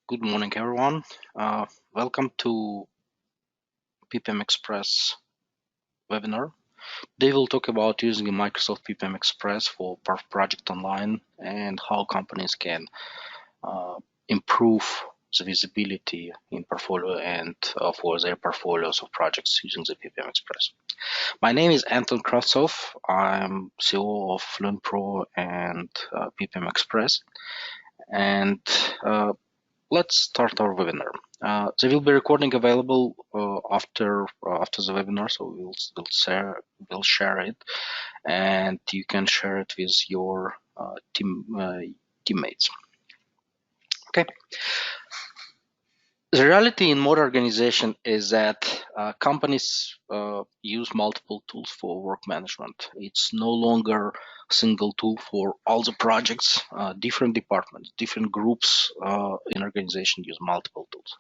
Good morning, everyone. Welcome to PPM Express webinar. They will talk about using Microsoft PPM Express for project online and how companies can uh, improve the visibility in portfolio and for their portfolios of projects using the PPM Express. My name is Anton Kravtsov. I'm CEO of Fluent Pro and PPM Express. And let's start our webinar. There will be recording available after the webinar, so we'll share it, and you can share it with your teammates. Okay. The reality in modern organization is that companies use multiple tools for work management. It's no longer a single tool for all the projects. Different departments, different groups in organization use multiple tools.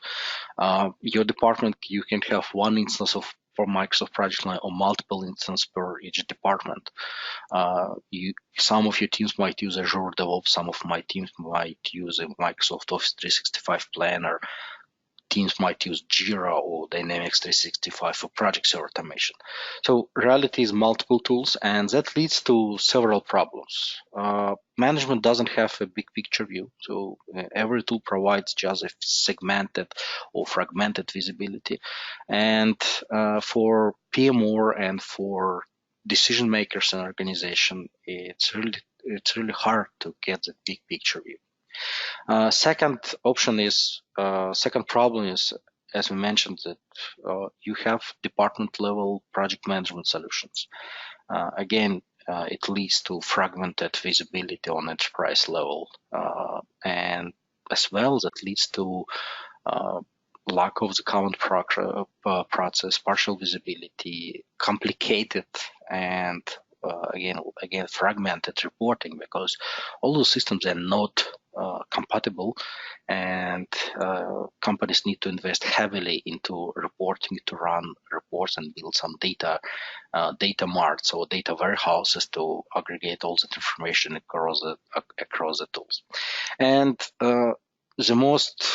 Your department, you can have one instance of for Microsoft Project Line or multiple instances per each department. Some of your teams might use Azure DevOps, some of my teams might use a Microsoft Office 365 Planner. Teams might use Jira or Dynamics 365 for projects or automation. So reality is multiple tools, and that leads to several problems. Management doesn't have a big picture view, so every tool provides just a segmented or fragmented visibility. And for PMO and for decision makers in organization, it's really hard to get the big picture view. Second problem is, as we mentioned, that you have department level project management solutions. Again, it leads to fragmented visibility on enterprise level, and as well that leads to lack of the common process, partial visibility, complicated, and again fragmented reporting, because all those systems are not compatible, and companies need to invest heavily into reporting to run reports and build some data marts or data warehouses to aggregate all that information across the tools. And the most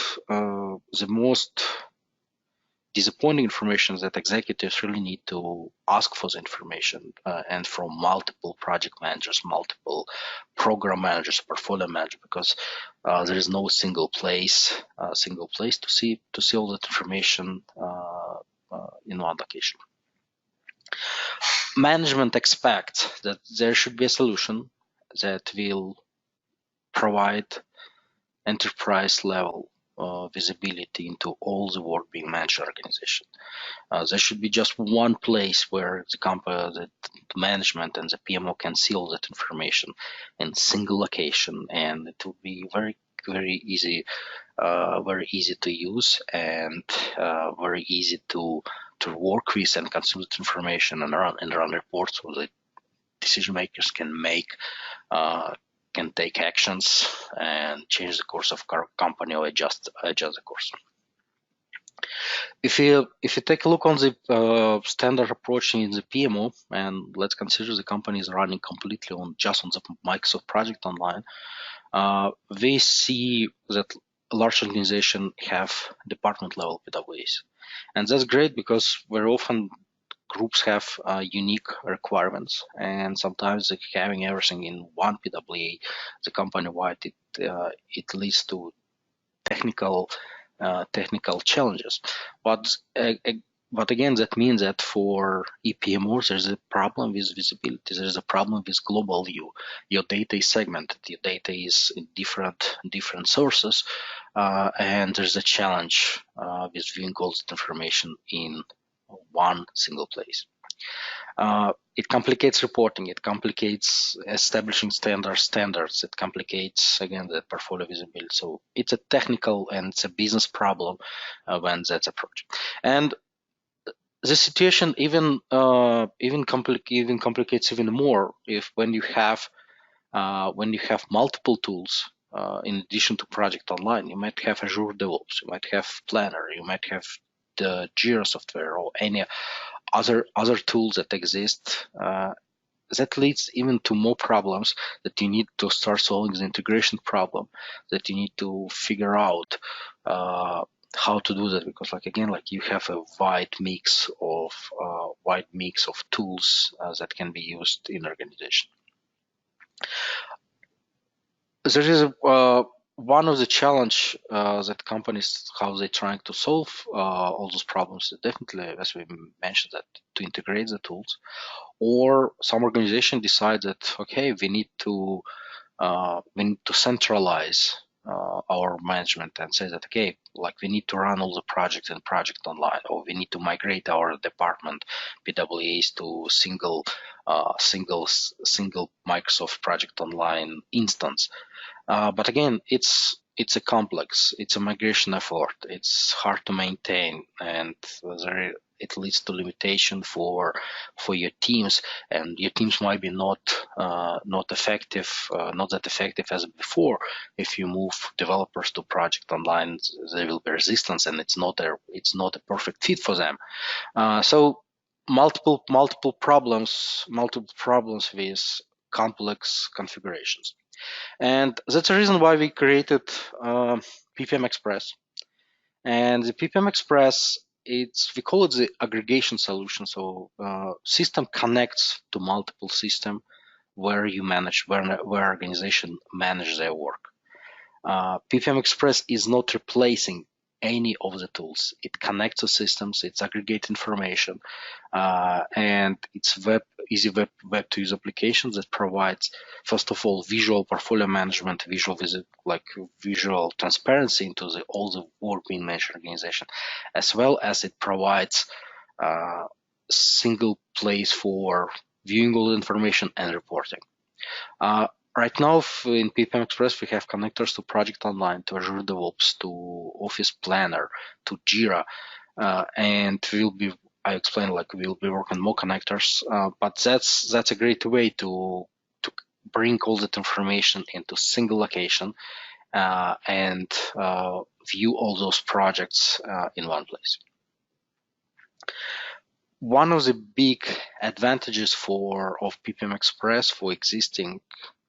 disappointing information is that executives really need to ask for the information and from multiple project managers, multiple program managers, portfolio managers, because there is no single place to see all that information in one location. Management expects that there should be a solution that will provide enterprise level visibility into all the work being managed in the organization. There should be just one place where the management and the PMO can see all that information in single location, and it will be very easy to use and very easy to work with and consume that information and run reports so that decision makers can take actions and change the course of company or adjust the course. If you take a look on the standard approach in the PMO, and let's consider the company is running completely just on the Microsoft Project Online, we see that large organizations have department level PWAs, and that's great because very often groups have unique requirements, and sometimes having everything in one PWA, the company-wide, it leads to technical challenges. But again, that means that for EPMOs, there's a problem with visibility. There's a problem with global view. Your data is segmented. Your data is in different sources, and there's a challenge with viewing all that information in one single place. It complicates reporting. It complicates establishing standards. It complicates, again, the portfolio visibility. So it's a technical and it's a business problem when that's approached. And the situation even complicates even more when you have multiple tools. In addition to Project Online, you might have Azure DevOps, you might have Planner, you might have the Jira software or any other tools that exist. That leads even to more problems, that you need to start solving the integration problem, that you need to figure out how to do that, because again, you have a wide mix of tools that can be used in organization. There is one of the challenge that companies, how they're trying to solve all those problems is definitely, as we mentioned, that to integrate the tools, or some organization decide that okay, we need to centralize our management and say that okay, we need to run all the projects and project online, or we need to migrate our department PWAs to single Microsoft Project Online instance. But again, it's a migration effort. It's hard to maintain, and it leads to limitation for your teams, and your teams might be not that effective as before. If you move developers to project online, there will be resistance, and it's not a perfect fit for them. So multiple problems with complex configurations. And that's the reason why we created PPM Express. And the PPM Express, we call it the aggregation solution. So system connects to multiple system where organization manage their work. PPM Express is not replacing any of the tools. It connects to systems, it's aggregate information, and it's easy web to use applications that provides, first of all, visual portfolio management, visual transparency into all the work being managed organization, as well as it provides single place for viewing all the information and reporting. Right now in PPM Express, we have connectors to Project Online, to Azure DevOps, to Office Planner, to Jira, and we'll be working more connectors. But that's a great way to bring all that information into single location and view all those projects in one place. One of the big advantages of PPM Express for existing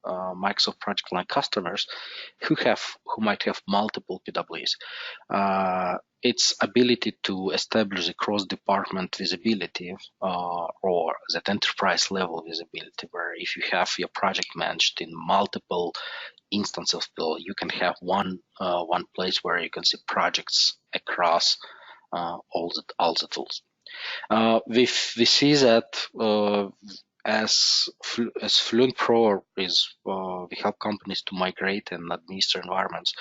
Microsoft Project Line customers who might have multiple PWAs, its ability to establish a cross-department visibility or that enterprise level visibility, where if you have your project managed in multiple instances, you can have one place where you can see projects across all the tools. We see that as Fluent Pro we help companies to migrate and administer environments.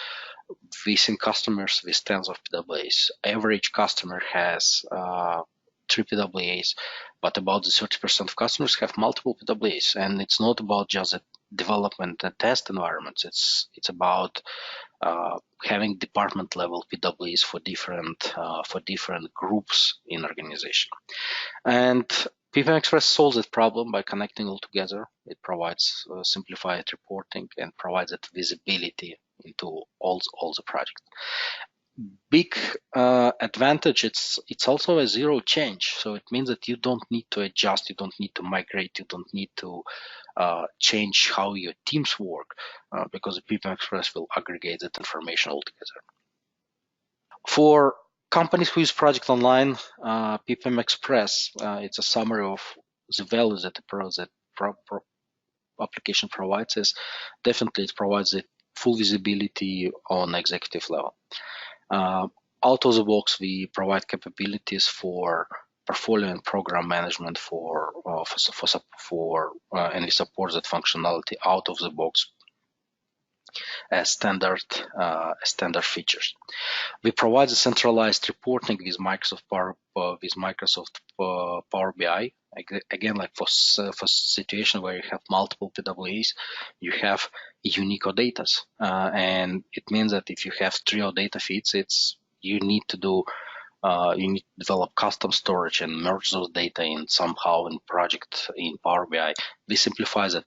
We see customers with tens of PWAs. Average customer has 3 PWAs, but about 30% of customers have multiple PWAs, and it's not about just the development and test environments. It's about having department level PWAs for different groups in organization. And PPM Express solves that problem by connecting all together. It provides simplified reporting and provides that visibility into all the project. Big advantage, it's also a zero change. So it means that you don't need to adjust, you don't need to migrate, you don't need to change how your teams work because the PPM Express will aggregate that information all together. For companies who use Project Online, PPM Express, it's a summary of the values that the application provides us. Definitely, it provides the full visibility on executive level. Out of the box, we provide capabilities for portfolio and program management and we support that functionality out of the box as standard features. We provide the centralized reporting with Microsoft Power BI. Again, for situation where you have multiple PWAs, you have unique data, and it means that if you have 3 data feeds, you need to develop custom storage and merge those data in somehow in Power BI. We simplify that.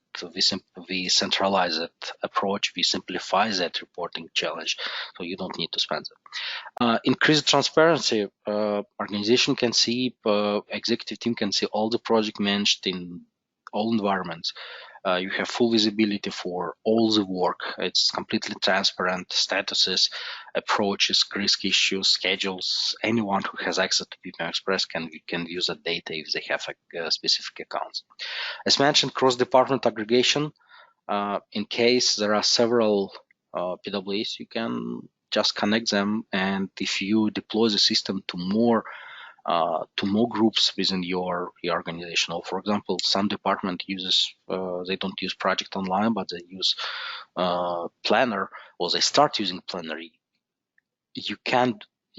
We centralize that approach. We simplify that reporting challenge, so you don't need to spend it. Increased transparency. Organization can see, executive team can see all the project managed in all environments. You have full visibility for all the work. It's completely transparent, statuses, approaches, risk issues, schedules. Anyone who has access to PPM Express can use that data if they have specific accounts. As mentioned, cross-department aggregation. In case there are several PWAs, you can just connect them, and if you deploy the system to more groups within your organization, or for example, some department uses they don't use Project Online, but they use Planner, or they start using Planner, you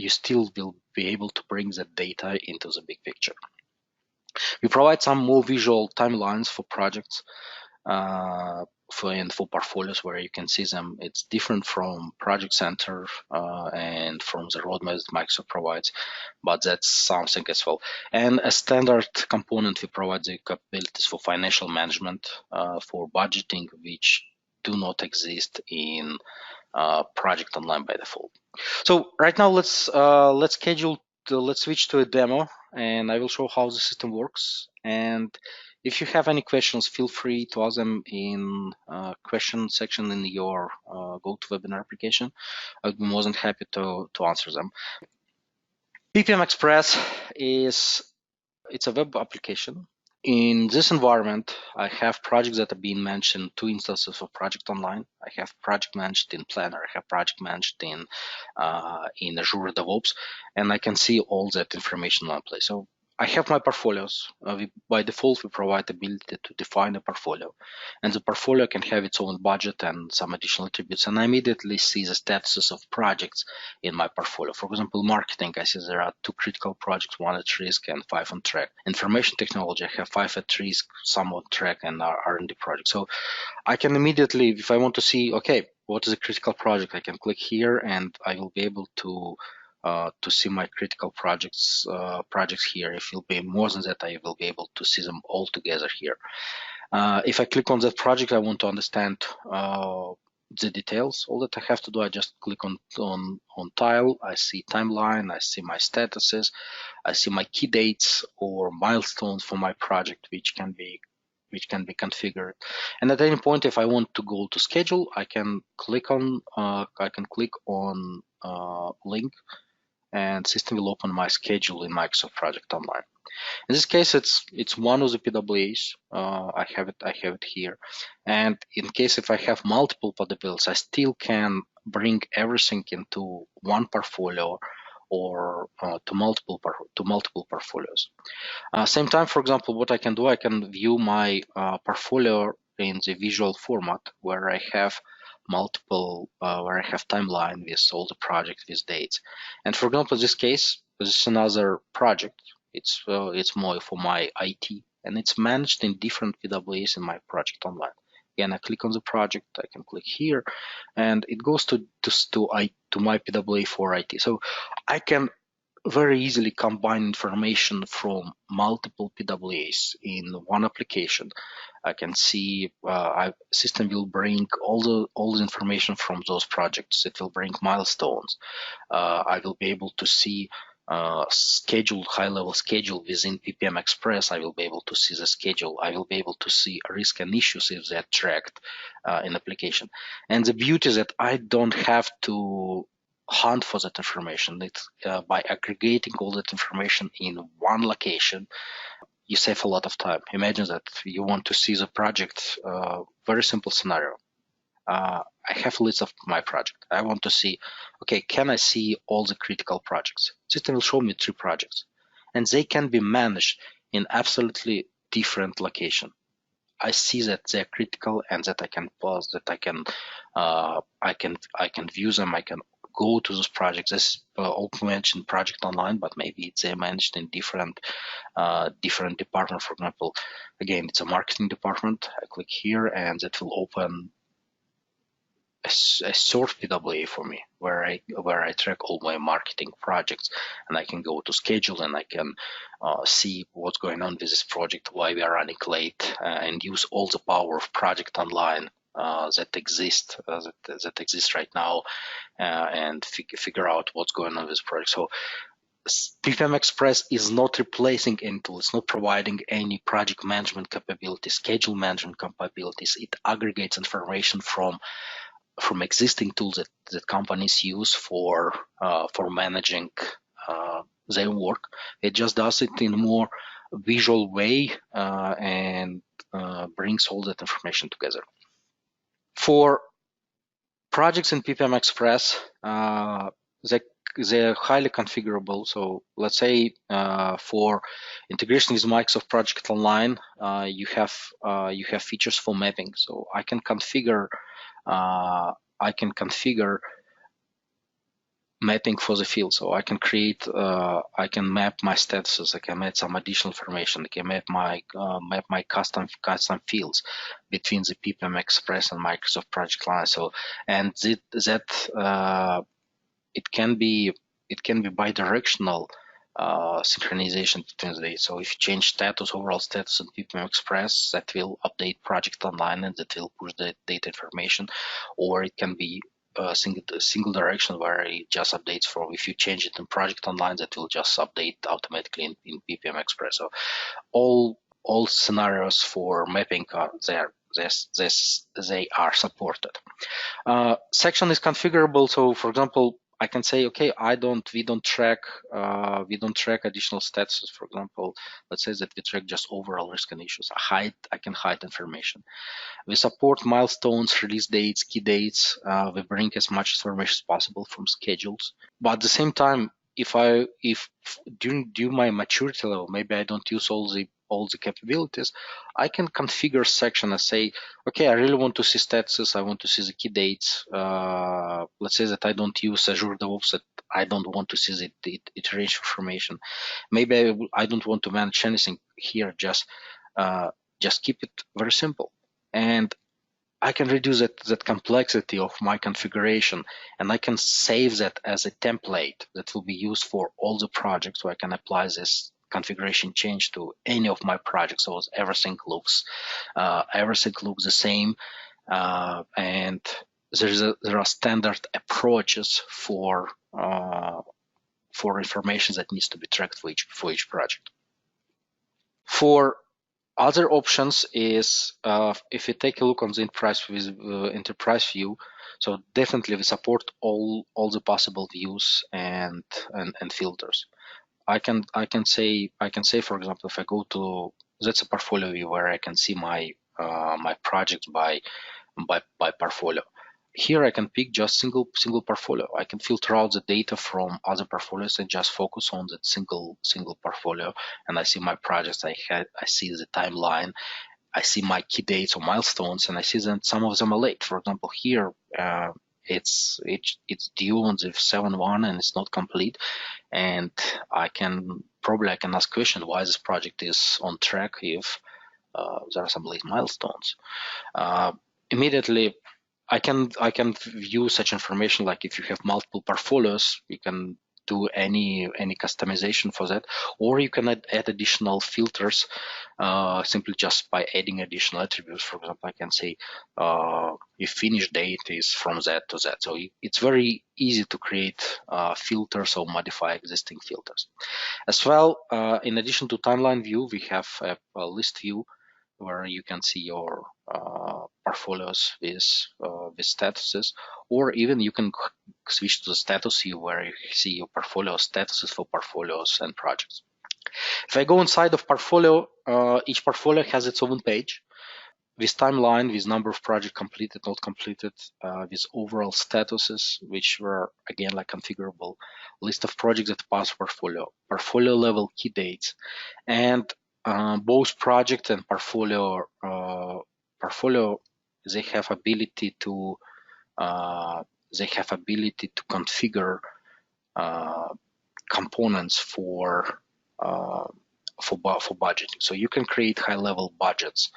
still will be able to bring that data into the big picture. We provide some more visual timelines for projects, for portfolios where you can see them. It's different from Project Center and from the roadmap that Microsoft provides, but that's something as well. And a standard component, we provide the capabilities for financial management, for budgeting, which do not exist in Project Online by default. So right now, let's switch to a demo, and I will show how the system works. And if you have any questions, feel free to ask them in question section in your GoToWebinar application. I'll be more than happy to answer them. PPM Express it's a web application. In this environment, I have projects that are being managed in 2 instances of Project Online. I have project managed in Planner. I have project managed in Azure DevOps, and I can see all that information in one place. So I have my portfolios. By default, we provide the ability to define a portfolio, and the portfolio can have its own budget and some additional attributes. And I immediately see the statuses of projects in my portfolio. For example, marketing, I see there are 2 critical projects, 1 at risk and 5 on track. Information technology, I have 5 at risk, some on track, and R&D projects. So I can immediately, if I want to see, okay, what is a critical project, I can click here, and I will be able to see my critical projects here. If it will be more than that, I will be able to see them all together here. If I click on that project, I want to understand the details. All that I have to do, I just click on tile. I see timeline. I see my statuses. I see my key dates or milestones for my project, which can be configured. And at any point, if I want to go to schedule, I can click on link, and system will open my schedule in Microsoft Project Online. In this case, it's one of the PWAs. I have it here. And in case if I have multiple PWAs, I still can bring everything into one portfolio or to multiple portfolios. Same time, for example, what I can do, I can view my portfolio in the visual format where I have where I have timeline with all the projects with dates. And for example, in this case, this is another project. It's more for my IT, and it's managed in different PWAs in my Project Online. Again, I click on the project, I can click here, and it goes to my PWA for IT. So I can very easily combine information from multiple PWAs in one application. I can see system will bring all the information from those projects. It will bring milestones. I will be able to see high-level schedule within PPM Express. I will be able to see the schedule. I will be able to see risk and issues if they're tracked in application. And the beauty is that I don't have to hunt for that information. It's by aggregating all that information in one location, you save a lot of time. Imagine that you want to see the project. Very simple scenario. I have a list of my project. I want to see, okay, can I see all the critical projects? System will show me 3 projects, and they can be managed in absolutely different location. I see that they're critical and that I can pause, that I can view them. I can go to those projects. This all mentioned Project Online, but maybe they're managed in different department. For example, again, it's a marketing department. I click here, and that will open a source PWA for me, where I track all my marketing projects, and I can go to schedule, and I can see what's going on with this project, why we are running late, and use all the power of Project Online that exists right now, and figure out what's going on with this project. So PPM Express is not replacing any tool. It's not providing any project management capabilities, schedule management capabilities. It aggregates information from existing tools that companies use for managing their work. It just does it in a more visual way and brings all that information together. For projects in PPM Express, they're highly configurable. So let's say for integration with Microsoft Project Online, you have features for mapping. So I can configure mapping for the field. So I can create, I can map my statuses. I can add some additional information. I can map my custom fields between the PPM Express and Microsoft Project Line. So, and it can be bidirectional synchronization between these. So if you change overall status in PPM Express, that will update Project Online and that will push the data information, or it can be a single direction where it just updates from, if you change it in Project Online, that will just update automatically in PPM Express. So all scenarios for mapping are there. They are supported. Section is configurable. So for example, I can say, okay, we don't track additional statuses. For example, let's say that we track just overall risk and issues. I can hide information. We support milestones, release dates, key dates. We bring as much information as possible from schedules. But at the same time, if during my maturity level, maybe I don't use all the capabilities, I can configure section and say, okay, I really want to see statuses. I want to see the key dates. Let's say that I don't use Azure DevOps, that I don't want to see the iteration information. Maybe I don't want to manage anything here. Just keep it very simple. And I can reduce that complexity of my configuration, and I can save that as a template that will be used for all the projects, so I can apply this configuration change to any of my projects. So everything looks the same, and there are standard approaches for information that needs to be tracked for each project. For other options is if you take a look on the enterprise view, so definitely we support all the possible views and filters. I can say, for example, if I go to, that's a portfolio view where I can see my projects by portfolio. Here I can pick just single portfolio. I can filter out the data from other portfolios and just focus on that single portfolio. And I see my projects. I see the timeline. I see my key dates or milestones, and I see that some of them are late. For example, here it's due on the 7/1 and it's not complete. And I can ask question why this project is on track if there are some late milestones. Immediately I can view such information, like if you have multiple portfolios, you can do any customization for that, or you can add additional filters simply just by adding additional attributes. For example, I can say if finish date is from that to that. So it's very easy to create filters or modify existing filters. As well, in addition to timeline view, we have a list view where you can see your portfolios with statuses, or even you can switch to the status view where you see your portfolio statuses for portfolios and projects. If I go inside of portfolio, each portfolio has its own page with timeline, with number of projects completed, not completed, with overall statuses, which were again like configurable, list of projects that pass portfolio level, key dates, and both project and portfolio they have ability to configure components for budgeting. So you can create high level budgets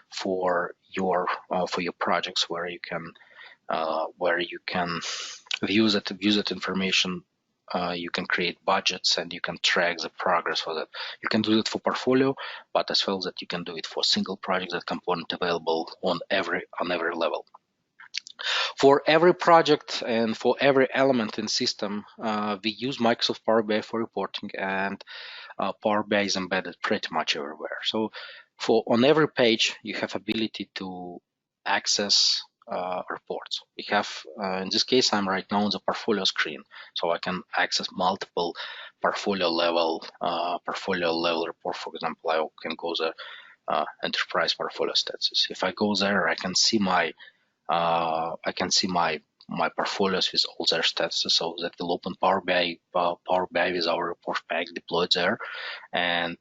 for your projects where you can view that information. You can create budgets and you can track the progress for that. You can do it for portfolio, but as well that you can do it for single project, that component available on every level. For every project and for every element in system, we use Microsoft Power BI for reporting, and Power BI is embedded pretty much everywhere. So for on every page, you have ability to access reports. We have, in this case, I'm right now on the portfolio screen, so I can access multiple portfolio level report. For example, I can go the enterprise portfolio status. If I go there, I can see my my portfolios with all their statuses. So that will open Power BI with our report pack deployed there, and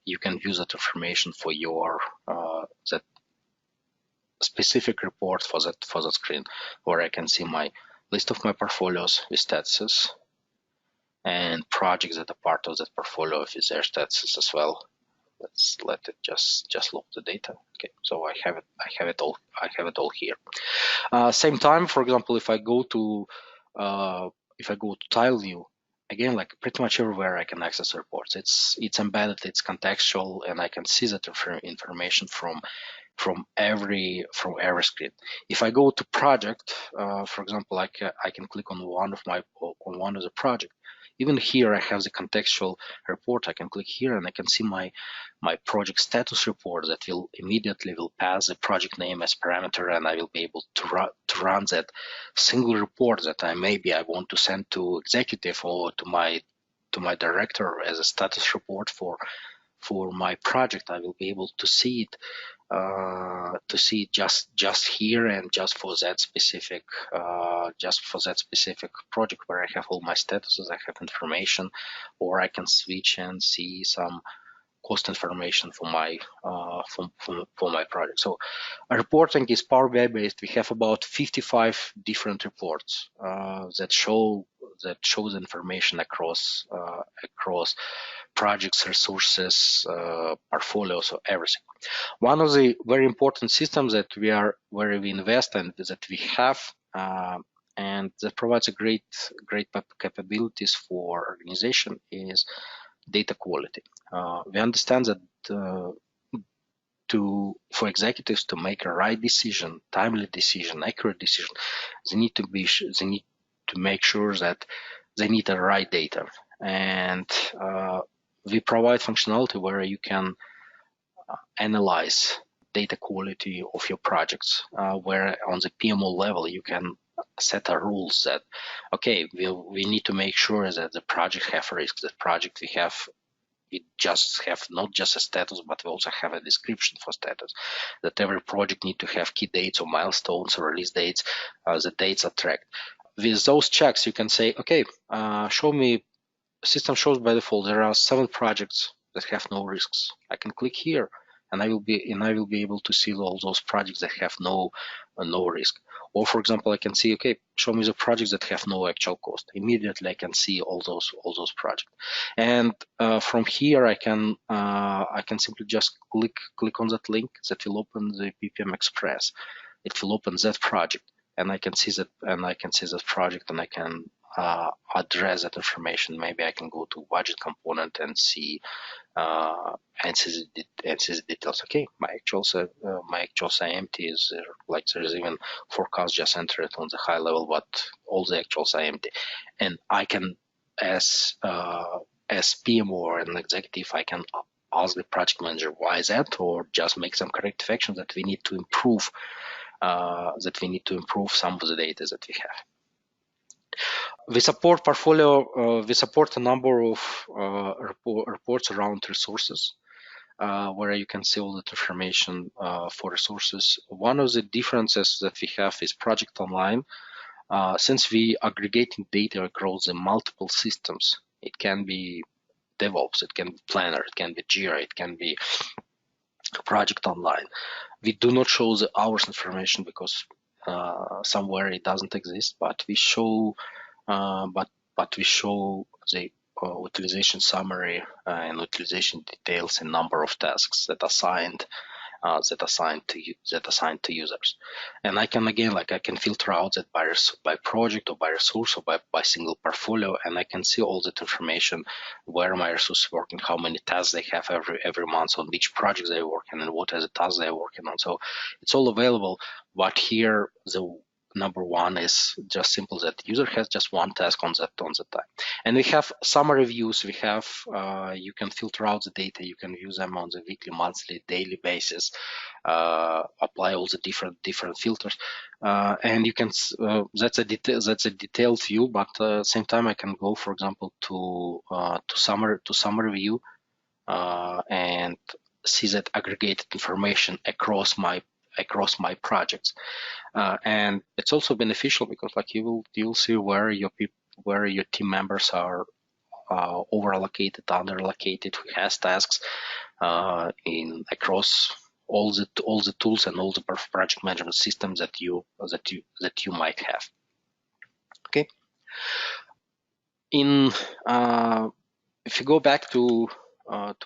you can use that information for your that specific report for that screen, where I can see my list of my portfolios with statuses and projects that are part of that portfolio with their statuses as well. Let's let it just load the data. Okay, so I have it all here. Same time, for example, if I go to tile view, again, like pretty much everywhere I can access reports. It's embedded, it's contextual, and I can see that information from every screen. If I go to project, for example, I can click on one of the project. Even here, I have the contextual report. I can click here and I can see my project status report that will immediately pass the project name as parameter, and I will be able to run that single report that I want to send to executive or to my director as a status report for my project. I will be able to see it just here and just for that specific project where I have all my statuses, I have information, or I can switch and see some cost information for my for my project. So reporting is Power BI based. We have about 55 different reports that show the information across projects, resources, portfolios, or everything. One of the very important systems that where we invest and that we have and that provides a great capabilities for organization is data quality. We understand that for executives to make a right decision, timely decision, accurate decision, they need to make sure that they need the right data, and we provide functionality where you can analyze data quality of your projects, where on the PMO level you can set a rules that, okay, we need to make sure that the project have risks, that project it just have not just a status, but we also have a description for status, that every project need to have key dates or milestones or release dates, the dates are tracked. With those checks, you can say, okay, show me, system shows by default there are 7 projects that have no risks. I can click here and I will be able to see all those projects that have no risk. Or for example, I can see, okay, show me the projects that have no actual cost. Immediately I can see all those projects. And from here I can simply just click on that link that will open the PPM Express. It will open that project, and I can see that project, and I can address that information. Maybe I can go to budget component and see the details. Okay, my actual empty is like there's even forecast just entered on the high level, but all the actuals are empty, and I can as PMO or an executive, I can ask the project manager why is that, or just make some corrective actions that we need to improve. Some of the data that we have. We support we support a number of reports around resources, where you can see all that information for resources. One of the differences that we have is Project Online. Since we aggregating data across the multiple systems, it can be DevOps, it can be Planner, it can be Jira, it can be Project Online. We do not show the hours information because somewhere it doesn't exist, but we show the utilization summary and utilization details and number of tasks that assigned to users. And I can filter out that by project or by resource or by single portfolio, and I can see all that information, where my resource is working, how many tasks they have every month, on which projects they're working, and what are the tasks they're working on. So it's all available, but here number one is just simple that the user has just one task on that time. And we have summary views. We have you can filter out the data. You can view them on the weekly, monthly, daily basis. Apply all the different filters, and you can. That's a detailed view. But same time, I can go, for example, to summary view and see that aggregated information across my projects. And it's also beneficial because like you'll see where your team members are over allocated, under allocated, who has tasks in across all the tools and all the project management systems that you might have. Okay. If you go back to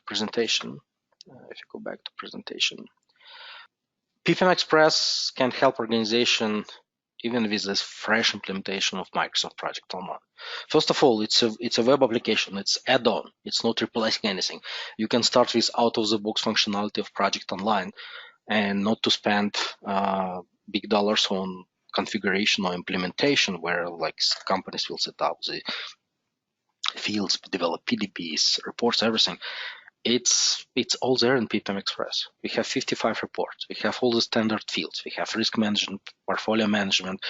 presentation, PPM Express can help organization even with this fresh implementation of Microsoft Project Online. First of all, it's a web application. It's add-on. It's not replacing anything. You can start with out-of-the-box functionality of Project Online and not to spend big dollars on configuration or implementation, where like companies will set up the fields, develop PDPs, reports, everything. It's all there in PPM Express. We have 55 reports. We have all the standard fields. We have risk management, portfolio management,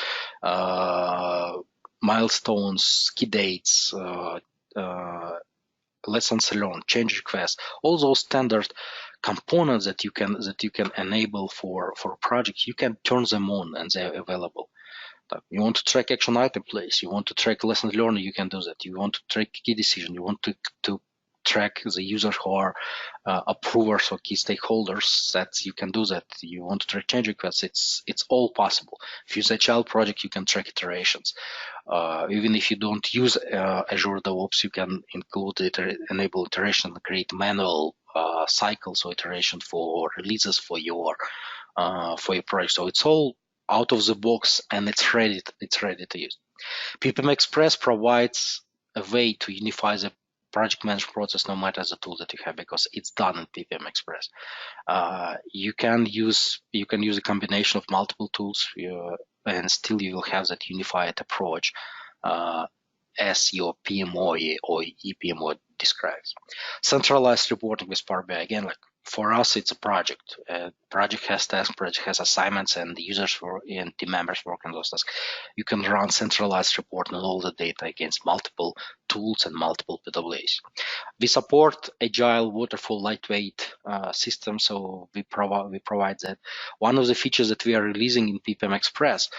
milestones, key dates, lessons learned, change requests, all those standard components that you can enable for projects. You can turn them on and they're available. You want to track action item plays, you want to track lessons learned, you can do that. You want to track key decision, you want to track the users who are approvers or key stakeholders, that you can do that. You want to track change requests, it's all possible. If you use a child project, you can track iterations. Even if you don't use Azure DevOps, you can enable iteration, create manual cycles or iteration for releases for your project. So it's all out of the box and it's ready to use. PPM Express provides a way to unify the project management process no matter the tool that you have, because it's done in PPM Express. You can use a combination of multiple tools, and still you will have that unified approach as your PMO or EPMO describes. Centralized reporting with Power BI, again, like for us, it's a project. Project has tasks, project has assignments, and the users and team members work on those tasks. You can run centralized reporting on all the data against multiple tools and multiple PWAs. We support agile, waterfall, lightweight systems, so we provide that. One of the features that we are releasing in PPM Express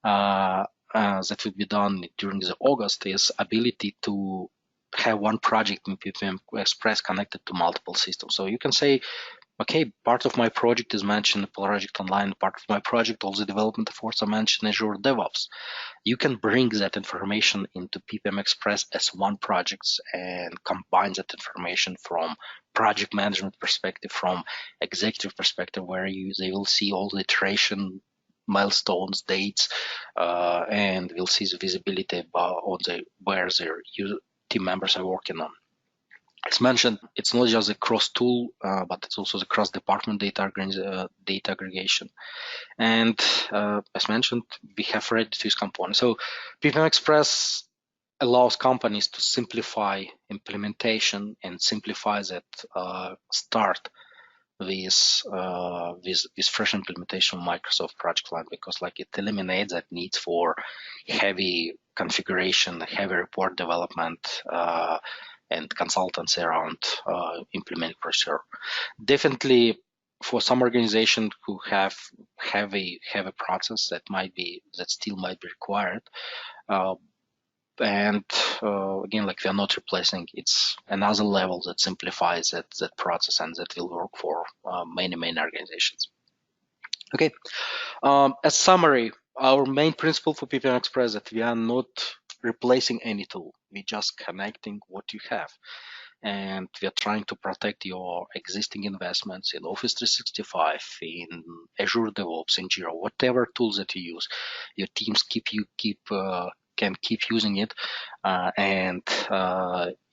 that will be done during the August is ability to have one project in PPM Express connected to multiple systems. So you can say, okay, part of my project is mentioned in Project Online, part of my project, all the development efforts are mentioned in Azure DevOps. You can bring that information into PPM Express as one project and combine that information from project management perspective, from executive perspective, where they will see all the iteration, milestones, dates, and we'll see the visibility on where their team members are working on. As mentioned, it's not just a cross-tool, but it's also the cross-department data aggregation. And as mentioned, we have ready-to-use components. So PPM Express allows companies to simplify implementation and simplify that start with fresh implementation of Microsoft Project Line, because like it eliminates that need for heavy configuration, heavy report development, and consultancy around implementing procedure. Definitely for some organizations who have a process that still might be required. And again, like we are not replacing, it's another level that simplifies that process and that will work for many organizations. Okay, as summary, our main principle for PPM Express is that we are not replacing any tool, we're just connecting what you have. And we are trying to protect your existing investments in Office 365, in Azure DevOps, in Jira, whatever tools that you use. Your teams can keep using it, and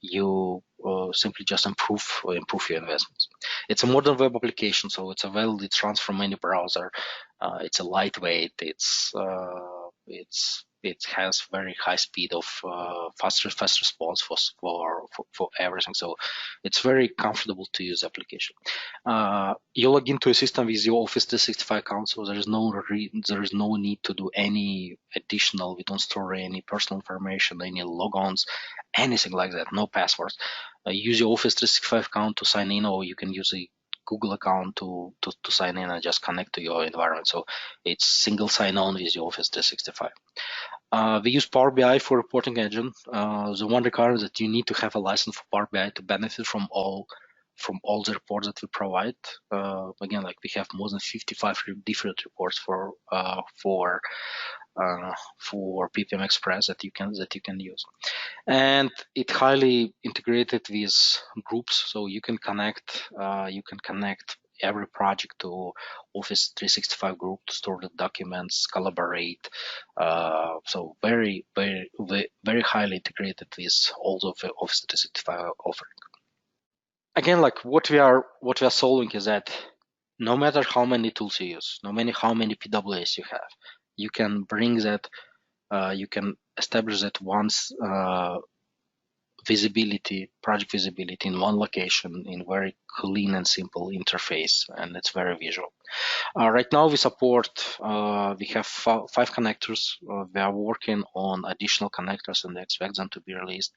you simply just improve your investments. It's a modern web application, so it's available. It runs from any browser. It's a lightweight. it has very high speed of fast response for everything. So it's very comfortable to use application. You log into a system with your Office 365 account, so there is no need to do any additional. We don't store any personal information, any logons, anything like that. No passwords. Use your Office 365 account to sign in, or you can use a Google account to sign in and just connect to your environment. So it's single sign-on with your Office 365. We use Power BI for reporting engine. The one requirement that you need to have a license for Power BI to benefit from all the reports that we provide. Again, like we have more than 55 different reports for PPM Express that you can use, and it highly integrated with groups, so you can connect every project to Office 365 group to store the documents, collaborate. So very highly integrated with all of the Office 365 offering. Again, like what we are solving is that no matter how many tools you use, how many PWAs you have, you can bring that. You can establish that once project visibility in one location in very clean and simple interface, and it's very visual. Right now we support, we have 5 connectors. We are working on additional connectors and expect them to be released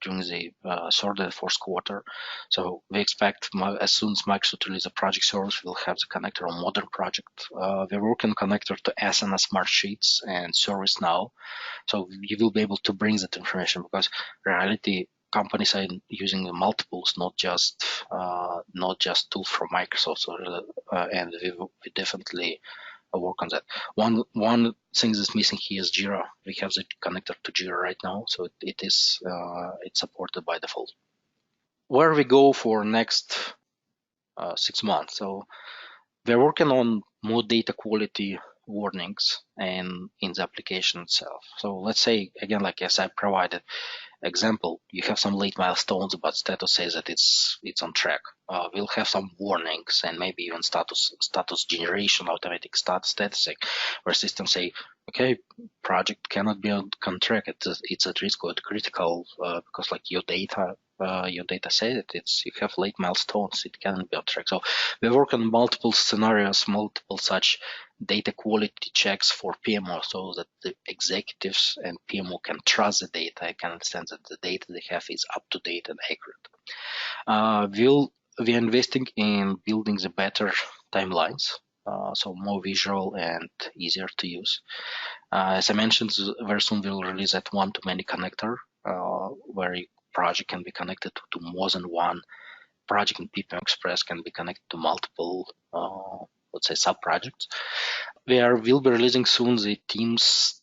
during the third and fourth quarter. So we expect as soon as Microsoft releases a project service, we'll have the connector on modern project. We're working on connector to Asana Smart Sheets and ServiceNow. So you will be able to bring that information, because reality companies are using multiples, not just tools from Microsoft. So, and we definitely work on that. One thing that's missing here is Jira. We have the connector to Jira right now, so it's supported by default. Where we go for next 6 months? So we're working on more data quality warnings and in the application itself. So let's say, again, like as I provided example, you have some late milestones, but status says that it's on track. We'll have some warnings and maybe even status generation, automatic statusing, where systems say, okay, project cannot be on track. It's at risk or critical because like your data says you have late milestones. It cannot be on track. So we work on multiple scenarios, multiple such data quality checks for PMO, so that the executives and PMO can trust the data, can understand that the data they have is up to date and accurate. We're investing in building the better timelines, so more visual and easier to use. As I mentioned, very soon we'll release that one-to-many connector, where a project can be connected to more than one project in PPM Express, can be connected to multiple, let's say, sub-projects. We'll be releasing soon the Teams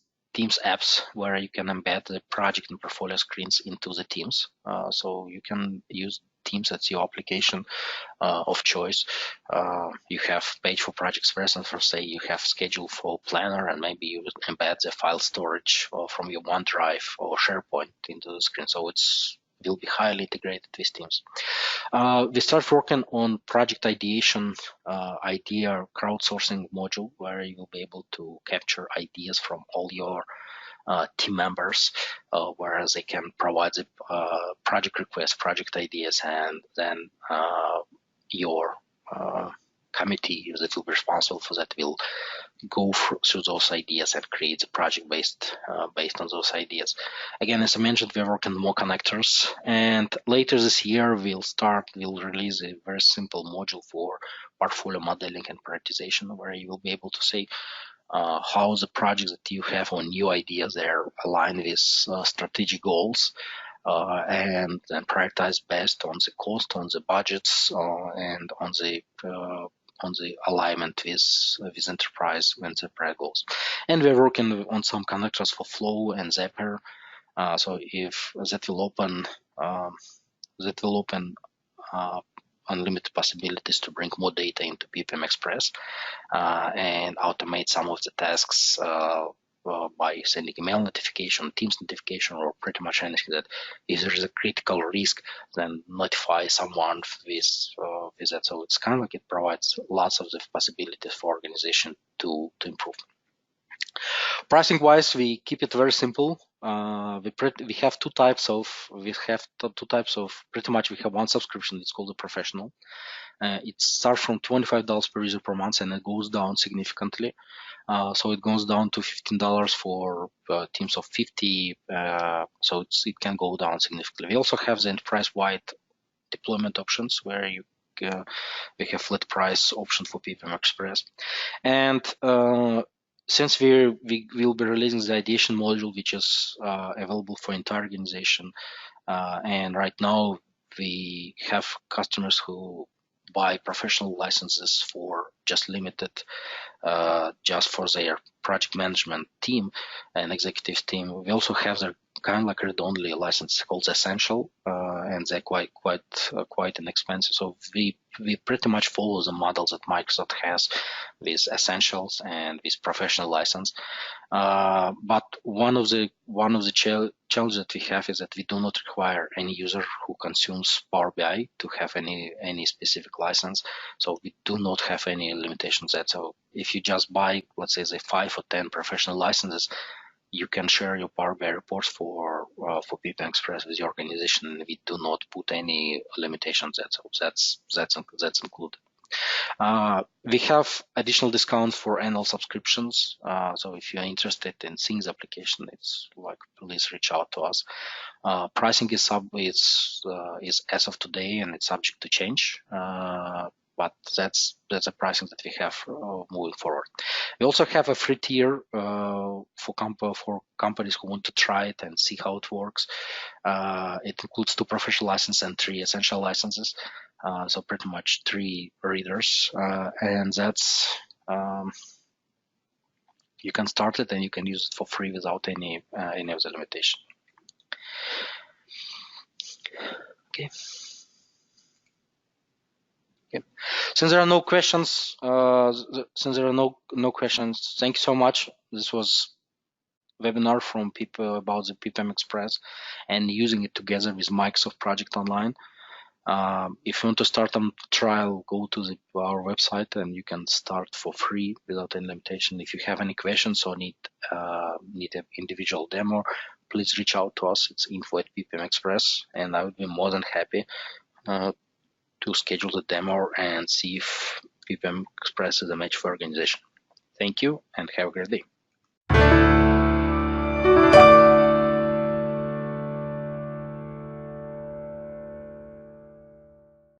apps, where you can embed the project and portfolio screens into the Teams. So you can use Teams as your application of choice. You have page for project express, and for say you have schedule for planner, and maybe you embed the file storage from your OneDrive or SharePoint into the screen. So will be highly integrated with Teams. We start working on project ideation, idea crowdsourcing module, where you will be able to capture ideas from all your team members, whereas they can provide the project requests, project ideas, and then your committee that will be responsible for that will go through those ideas and create the project based on those ideas. Again, as I mentioned, we're working on more connectors, and later this year we'll release a very simple module for portfolio modeling and prioritization, where you will be able to say how the projects that you have or new ideas are aligned with strategic goals, and then prioritize based on the cost, on the budgets, and on the alignment with enterprise goals. And we're working on some connectors for Flow and Zapier. So if that will open unlimited possibilities to bring more data into PPM Express and automate some of the tasks by sending email notification, Teams notification, or pretty much anything that if there is a critical risk, then notify someone with that. So it's kind of like it provides lots of the possibilities for organization to improve. Pricing wise, we keep it very simple. We have two types of pretty much we have one subscription. It's called the professional. It starts from $25 per user per month, and it goes down significantly. So it goes down to $15 for teams of 50. So it can go down significantly. We also have the enterprise-wide deployment options where we have flat price option for PPM Express. And since we will be releasing the ideation module, which is available for entire organization, and right now we have customers who buy professional licenses for just limited, just for their project management team and executive team. We also have their kind of like read-only license called Essential, and they're quite inexpensive. So we pretty much follow the models that Microsoft has with Essentials and with professional license. But one of the challenges that we have is that we do not require any user who consumes Power BI to have any specific license. So we do not have any limitations there. So if you just buy, let's say, the 5 or 10 professional licenses, you can share your Power BI reports for PPM Express with your organization. We do not put any limitations there. So that's included. We have additional discounts for annual subscriptions. So if you're interested in seeing the application, it's like, please reach out to us. Pricing is as of today, and it's subject to change. But that's the pricing that we have moving forward. We also have a free tier for companies who want to try it and see how it works. It includes 2 professional licenses and 3 essential licenses. So pretty much 3 readers, and that's you can start it and you can use it for free without any of the limitation. Okay. Okay. Since there are no questions, thank you so much. This was webinar from people about the PPM Express and using it together with Microsoft Project Online. If you want to start a trial, go to our website and you can start for free without any limitation. If you have any questions or need an individual demo, please reach out to us. It's info@PPM Express, and I would be more than happy to schedule the demo and see if PPM Express is a match for organization. Thank you and have a great day.